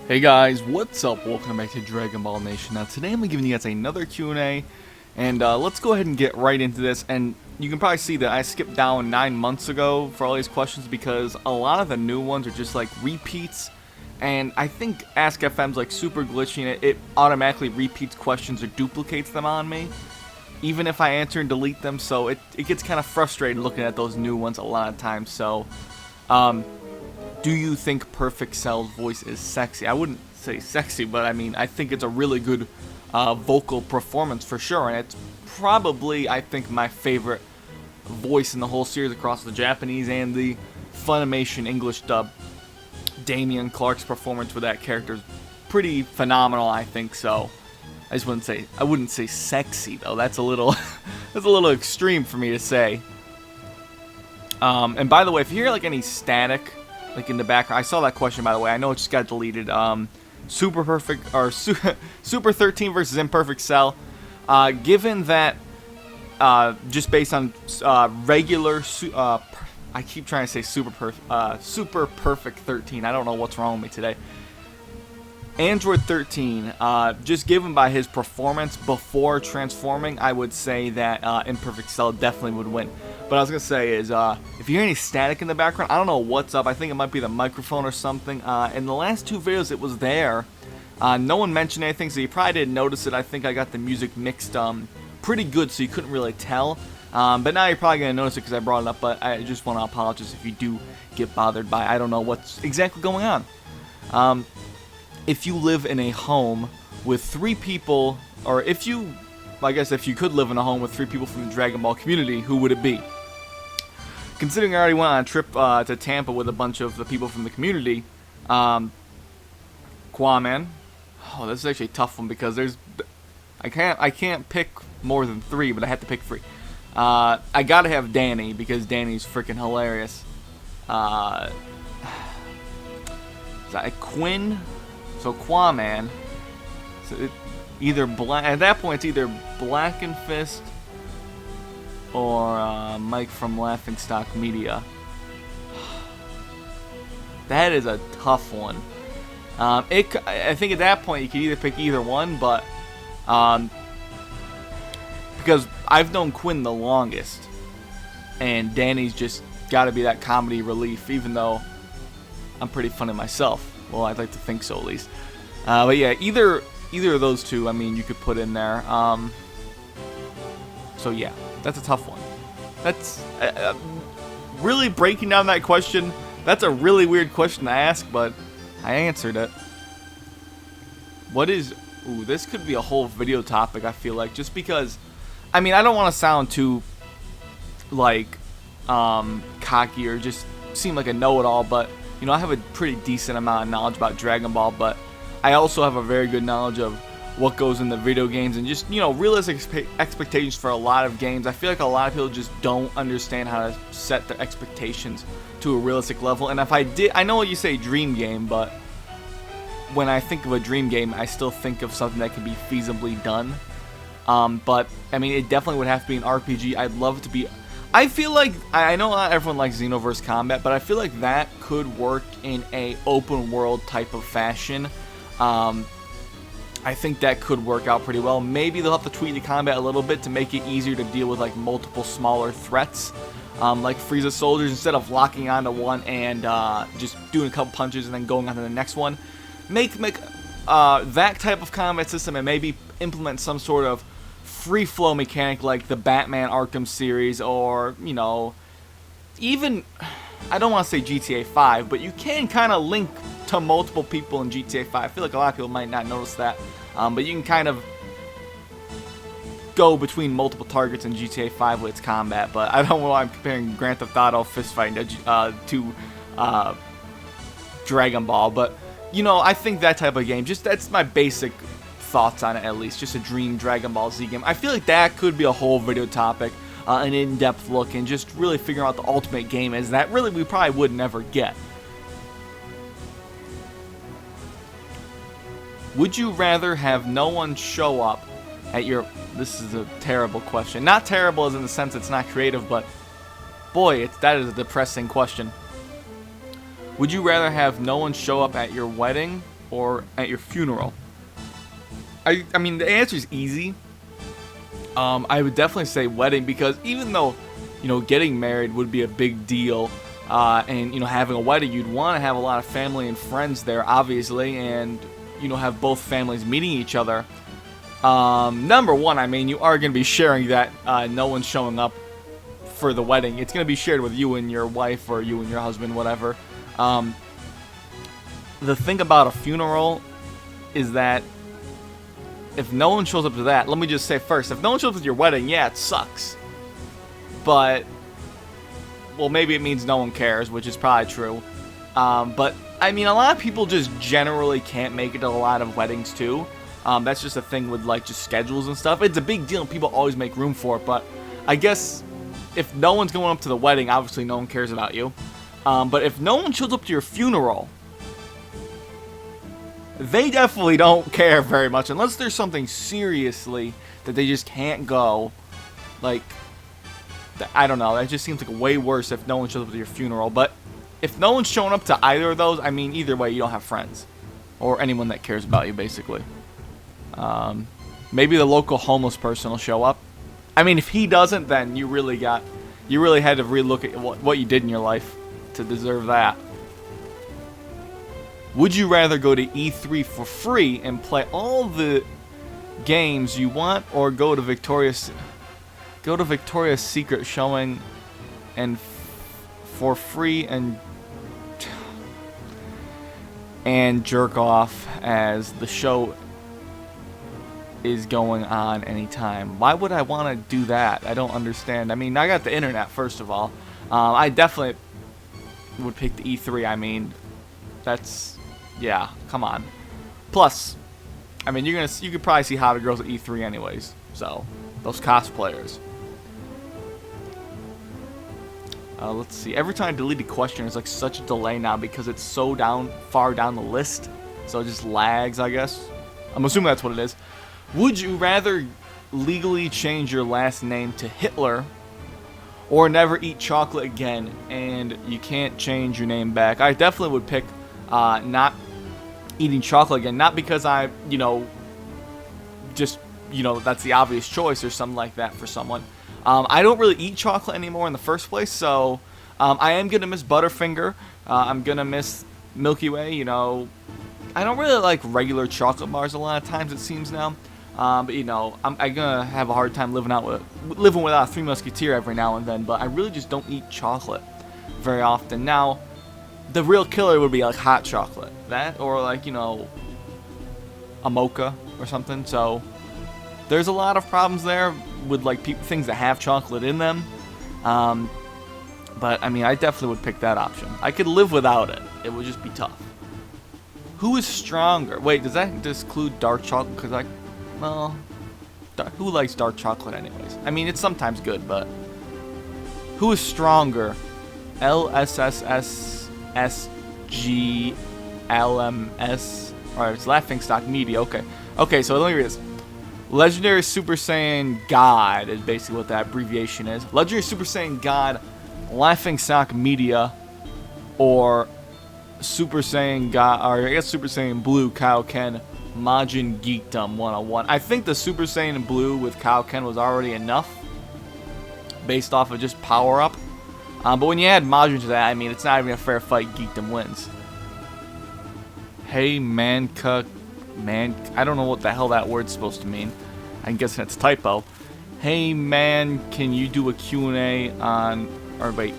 Hey guys, what's up? Welcome back to Dragon Ball Nation. Now today I'm giving you guys another Q&A, and let's go ahead and get right into this. And you can probably see that I skipped down 9 months ago for all these questions because a lot of the new ones are just like repeats. And I think Ask FM's like super glitchy and it automatically repeats questions or duplicates them on me, even if I answer and delete them. So it gets kind of frustrating looking at those new ones a lot of times. So, do you think Perfect Cell's voice is sexy? I wouldn't say sexy, but I mean, I think it's a really good vocal performance for sure, and it's probably, I think, my favorite voice in the whole series across the Japanese and the Funimation English dub. Damian Clark's performance with that character is pretty phenomenal, I think. So I wouldn't say sexy though. That's a little that's a little extreme for me to say. And by the way, if you hear like any static like in the background, I saw that question, by the way. I know it just got deleted. Super Perfect or Super 13 versus Imperfect Cell. Given that, just based on regular, I keep trying to say Super Perfect 13. I don't know what's wrong with me today. Android 13, just given by his performance before transforming, I would say that Imperfect Cell definitely would win. But I was going to say is, if you hear any static in the background, I don't know what's up. I think it might be the microphone or something. In the last 2 videos, it was there. No one mentioned anything, so you probably didn't notice it. I think I got the music mixed pretty good, so you couldn't really tell. But now you're probably going to notice it because I brought it up, but I just want to apologize if you do get bothered by I don't know what's exactly going on. If you live in a home with 3 people, or I guess if you could live in a home with 3 people from the Dragon Ball community, who would it be? Considering I already went on a trip to Tampa with a bunch of the people from the community, Quaman. Oh, this is actually a tough one because I can't pick more than 3, but I have to pick 3. I gotta have Danny because Danny's freaking hilarious. Is that Quinn? So Quaman. So at that point it's either Black and Fist or Mike from Laughingstock Media. That is a tough one. I think at that point you could either pick either one, but because I've known Quinn the longest, and Danny's just got to be that comedy relief, even though I'm pretty funny myself. Well, I'd like to think so, at least. But yeah, either of those 2, I mean, you could put in there. So yeah, that's a tough one. That's really breaking down that question. That's a really weird question to ask, but I answered it. Ooh, this could be a whole video topic, I feel like, just because, I mean, I don't want to sound too, like, cocky or just seem like a know-it-all, but you know, I have a pretty decent amount of knowledge about Dragon Ball, but I also have a very good knowledge of what goes in the video games and just, you know, realistic expectations for a lot of games. I feel like a lot of people just don't understand how to set their expectations to a realistic level. And if I did, I know you say dream game, but when I think of a dream game, I still think of something that can be feasibly done. But, I mean, it definitely would have to be an RPG. I'd love it to be... I feel like, I know not everyone likes Xenoverse Combat, but I feel like that could work in a open world type of fashion. I think that could work out pretty well. Maybe they'll have to tweak the combat a little bit to make it easier to deal with like multiple smaller threats, like Frieza soldiers, instead of locking onto one and just doing a couple punches and then going on to the next one. Make that type of combat system and maybe implement some sort of free flow mechanic like the Batman Arkham series, or, you know, even, I don't want to say GTA 5, but you can kind of link to multiple people in GTA 5. I feel like a lot of people might not notice that, but you can kind of go between multiple targets in GTA 5 with its combat. But I don't know why I'm comparing Grand Theft Auto fist fighting to Dragon Ball, but you know, I think that type of game, just that's my basic thoughts on it, at least. Just a dream Dragon Ball Z game. I feel like that could be a whole video topic, an in-depth look, and just really figuring out the ultimate game is that really we probably would never get. Would you rather have no one show up at your... This is a terrible question. Not terrible as in the sense it's not creative, but boy, that is a depressing question. Would you rather have no one show up at your wedding or at your funeral? I mean, the answer is easy. I would definitely say wedding, because even though, getting married would be a big deal, and, having a wedding, you'd want to have a lot of family and friends there, obviously, and, have both families meeting each other. Number one, I mean, you are going to be sharing that no one's showing up for the wedding. It's going to be shared with you and your wife, or you and your husband, whatever. The thing about a funeral is that if no one shows up to that, let me just say first, if no one shows up to your wedding, yeah, it sucks. But, well, maybe it means no one cares, which is probably true. But, I mean, a lot of people just generally can't make it to a lot of weddings, too. That's just a thing with, like, just schedules and stuff. It's a big deal, and people always make room for it. But I guess if no one's going up to the wedding, obviously no one cares about you. But if no one shows up to your funeral, they definitely don't care very much, unless there's something seriously that they just can't go. Like, I don't know, that just seems like way worse if no one shows up to your funeral. But if no one's showing up to either of those, I mean, either way, you don't have friends or anyone that cares about you, basically. Maybe the local homeless person will show up. I mean, if he doesn't, then you really had to relook at what you did in your life to deserve that. Would you rather go to E3 for free and play all the games you want, or go to Victoria's Secret showing and for free and jerk off as the show is going on anytime? Why would I want to do that? I don't understand. I mean, I got the internet, first of all. I definitely would pick the E3. I mean, yeah, come on. Plus, I mean, you could probably see hotter girls at E3 anyways. So, those cosplayers. Let's see. Every time I delete a question, there's like such a delay now because it's so far down the list. So it just lags, I guess. I'm assuming that's what it is. Would you rather legally change your last name to Hitler, or never eat chocolate again and you can't change your name back? I definitely would pick not eating chocolate again. Not because I, that's the obvious choice or something like that for someone. I don't really eat chocolate anymore in the first place, so I am going to miss Butterfinger. I'm going to miss Milky Way, I don't really like regular chocolate bars a lot of times, it seems now. But, I'm going to have a hard time living without a Three Musketeer every now and then, but I really just don't eat chocolate very often. Now, the real killer would be like hot chocolate. That, or like, a mocha or something. So there's a lot of problems there with like things that have chocolate in them. But I mean, I definitely would pick that option. I could live without it. It would just be tough. Who is stronger? Wait, does that include dark chocolate? Because who likes dark chocolate anyways? I mean, it's sometimes good, but who is stronger? LSSSGLMS. Alright, it's Laughing Stock Media. Okay, so let me read this. Legendary Super Saiyan God is basically what that abbreviation is. Legendary Super Saiyan God, Laughing Stock Media, or Super Saiyan God, or I guess Super Saiyan Blue Kaioken Majin Geekdom 101. I think the Super Saiyan Blue with Kaioken was already enough based off of just power up. But when you add Majin to that, I mean, it's not even a fair fight. Geekdom wins. Hey, I don't know what the hell that word's supposed to mean. I'm guessing it's typo. Hey, man, can you do a Q&A on... Or wait,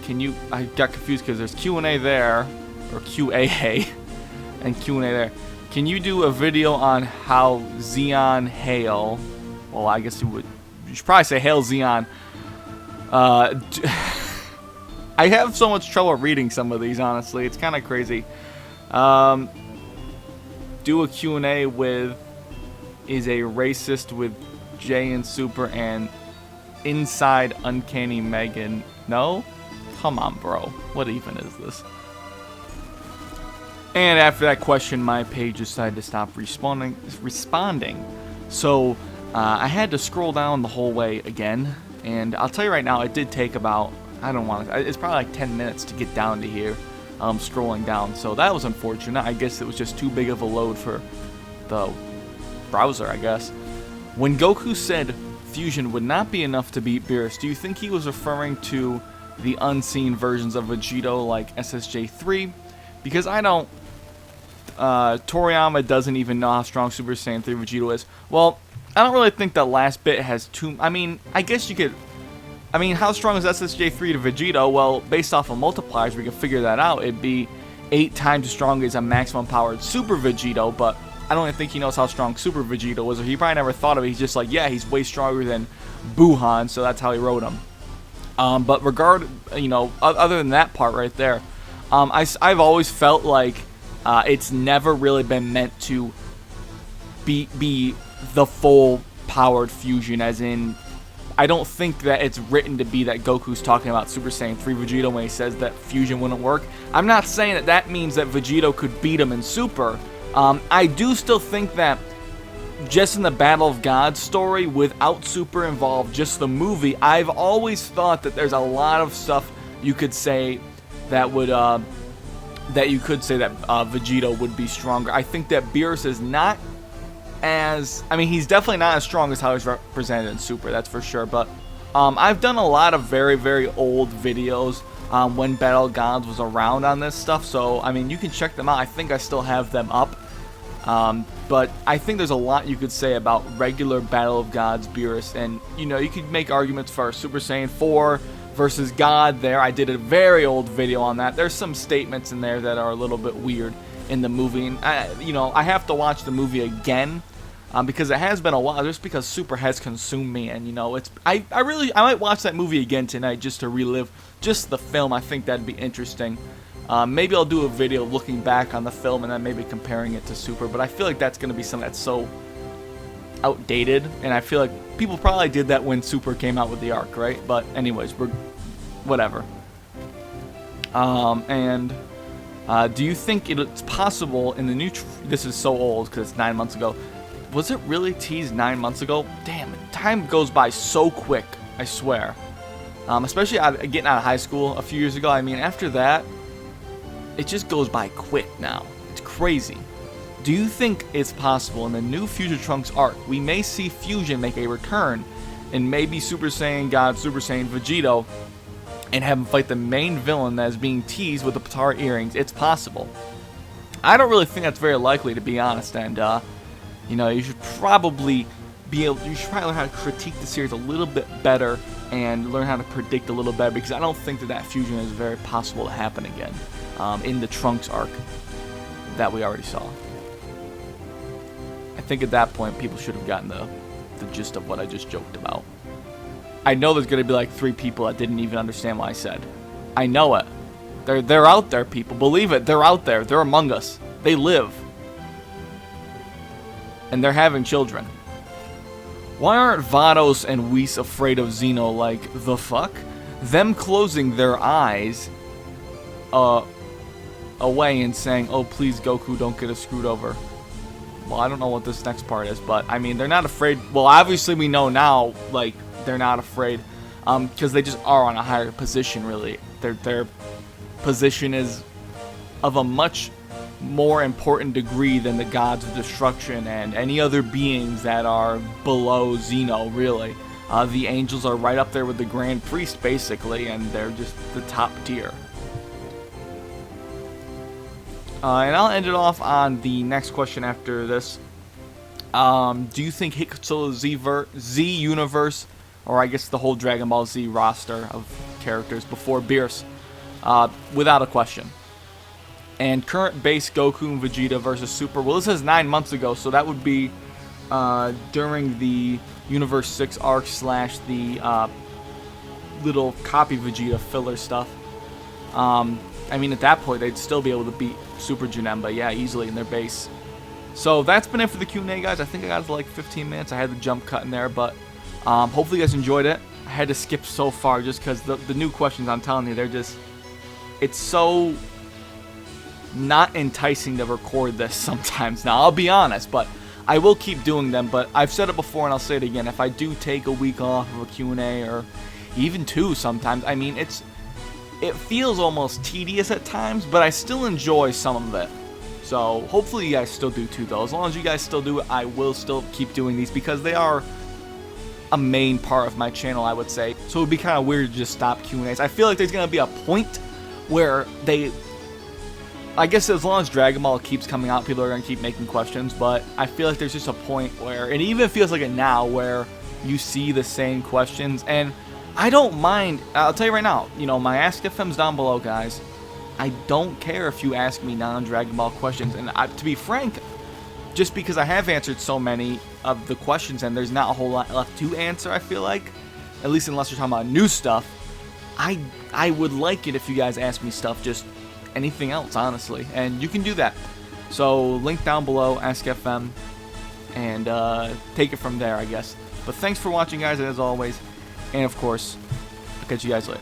I got confused because there's Q&A there, or QAA, and Q&A there. Can you do a video on how Zeon Hail... Well, I guess you should probably say Hail Zeon. I have so much trouble reading some of these, honestly. It's kind of crazy. Do a Q&A with is a racist with Jay and Super and Inside Uncanny Megan. No? Come on, bro. What even is this? And after that question, my page decided to stop responding. So I had to scroll down the whole way again. And I'll tell you right now, it did take about... it's probably like 10 minutes to get down to here. scrolling down. So that was unfortunate. I guess it was just too big of a load for the browser, I guess. When Goku said fusion would not be enough to beat Beerus, do you think he was referring to the unseen versions of Vegito like SSJ3? Because I don't. Toriyama doesn't even know how strong Super Saiyan 3 Vegito is. Well, I don't really think that last bit has too... I mean, I guess you could... I mean, how strong is SSJ3 to Vegito? Well, based off of multipliers, we can figure that out. It'd be 8 times as strong as a maximum powered Super Vegito, but I don't even think he knows how strong Super Vegito was, or he probably never thought of it. He's just like, yeah, he's way stronger than Buhan, so that's how he wrote him. But other than that part right there, I've always felt like it's never really been meant to be the full powered fusion, as in, I don't think that it's written to be that Goku's talking about Super Saiyan 3 Vegito when he says that fusion wouldn't work. I'm not saying that that means that Vegito could beat him in Super. I do still think that just in the Battle of Gods story, without Super involved, just the movie, I've always thought that there's a lot of stuff you could say that would Vegito would be stronger. I think that Beerus is not as... I mean, he's definitely not as strong as how he's represented in Super, that's for sure. But I've done a lot of very, very old videos when Battle of Gods was around on this stuff. So, I mean, you can check them out. I think I still have them up. But I think there's a lot you could say about regular Battle of Gods Beerus. And, you know, you could make arguments for Super Saiyan 4 versus God there. I did a very old video on that. There's some statements in there that are a little bit weird in the movie. And, I have to watch the movie again because it has been a while, just because Super has consumed me. And, I might watch that movie again tonight just to relive just the film. I think that'd be interesting. Maybe I'll do a video looking back on the film and then maybe comparing it to Super. But I feel like that's going to be something that's so outdated. And I feel like people probably did that when Super came out with the arc, right? But anyways, whatever. Do you think it's possible in the new... This is so old because it's 9 months ago. Was it really teased 9 months ago? Damn, time goes by so quick, I swear. Especially getting out of high school a few years ago. I mean, after that, it just goes by quick now. It's crazy. Do you think it's possible in the new Future Trunks arc we may see Fusion make a return and maybe Super Saiyan God, Super Saiyan Vegito, and have him fight the main villain that is being teased with the Potara earrings? It's possible. I don't really think that's very likely, to be honest, and you should probably learn how to critique the series a little bit better and learn how to predict a little better, because I don't think that fusion is very possible to happen again in the Trunks arc that we already saw. I think at that point people should have gotten the gist of what I just joked about. I know there's going to be like 3 people that didn't even understand what I said. I know it. They're out there, people. Believe it. They're out there. They're among us. They live. And they're having children. Why aren't Vados and Whis afraid of Xeno? Like, the fuck? Them closing their eyes away and saying, oh, please, Goku, don't get us screwed over. Well, I don't know what this next part is, but, I mean, they're not afraid. Well, obviously we know now, like, they're not afraid. Because they just are on a higher position, really. Their position is of a much more important degree than the gods of destruction and any other beings that are below Xeno, really. The angels are right up there with the Grand Priest, basically, and they're just the top tier. And I'll end it off on the next question after this. Do you think Hit Z Universe, or I guess the whole Dragon Ball Z roster of characters before Beerus, without a question. And current base Goku and Vegeta versus Super. Well, this is 9 months ago, so that would be during the Universe 6 arc / the little copy Vegeta filler stuff. I mean, at that point, they'd still be able to beat Super Janemba, yeah, easily in their base. So that's been it for the Q&A, guys. I think I got to like 15 minutes. I had the jump cut in there, but hopefully you guys enjoyed it. I had to skip so far just because the new questions, I'm telling you, they're just... It's so not enticing to record this sometimes. Now, I'll be honest, but I will keep doing them. But I've said it before, and I'll say it again. If I do take a week off of a Q&A, or even 2 sometimes, I mean, it feels almost tedious at times, but I still enjoy some of it. So hopefully you guys still do too, though. As long as you guys still do it, I will still keep doing these because they are a main part of my channel, I would say. So it would be kind of weird to just stop Q&As. I feel like there's going to be a point where I guess as long as Dragon Ball keeps coming out, people are going to keep making questions, but I feel like there's just a point where, and it even feels like it now, where you see the same questions, and I don't mind. I'll tell you right now, you know, my Ask FM's down below, guys. I don't care if you ask me non-Dragon Ball questions, and to be frank, just because I have answered so many of the questions and there's not a whole lot left to answer, I feel like, at least unless you're talking about new stuff, I would like it if you guys ask me stuff, just anything else, honestly, and you can do that. So link down below, Ask FM, and take it from there, I guess. But thanks for watching, guys, as always, and of course, I'll catch you guys later.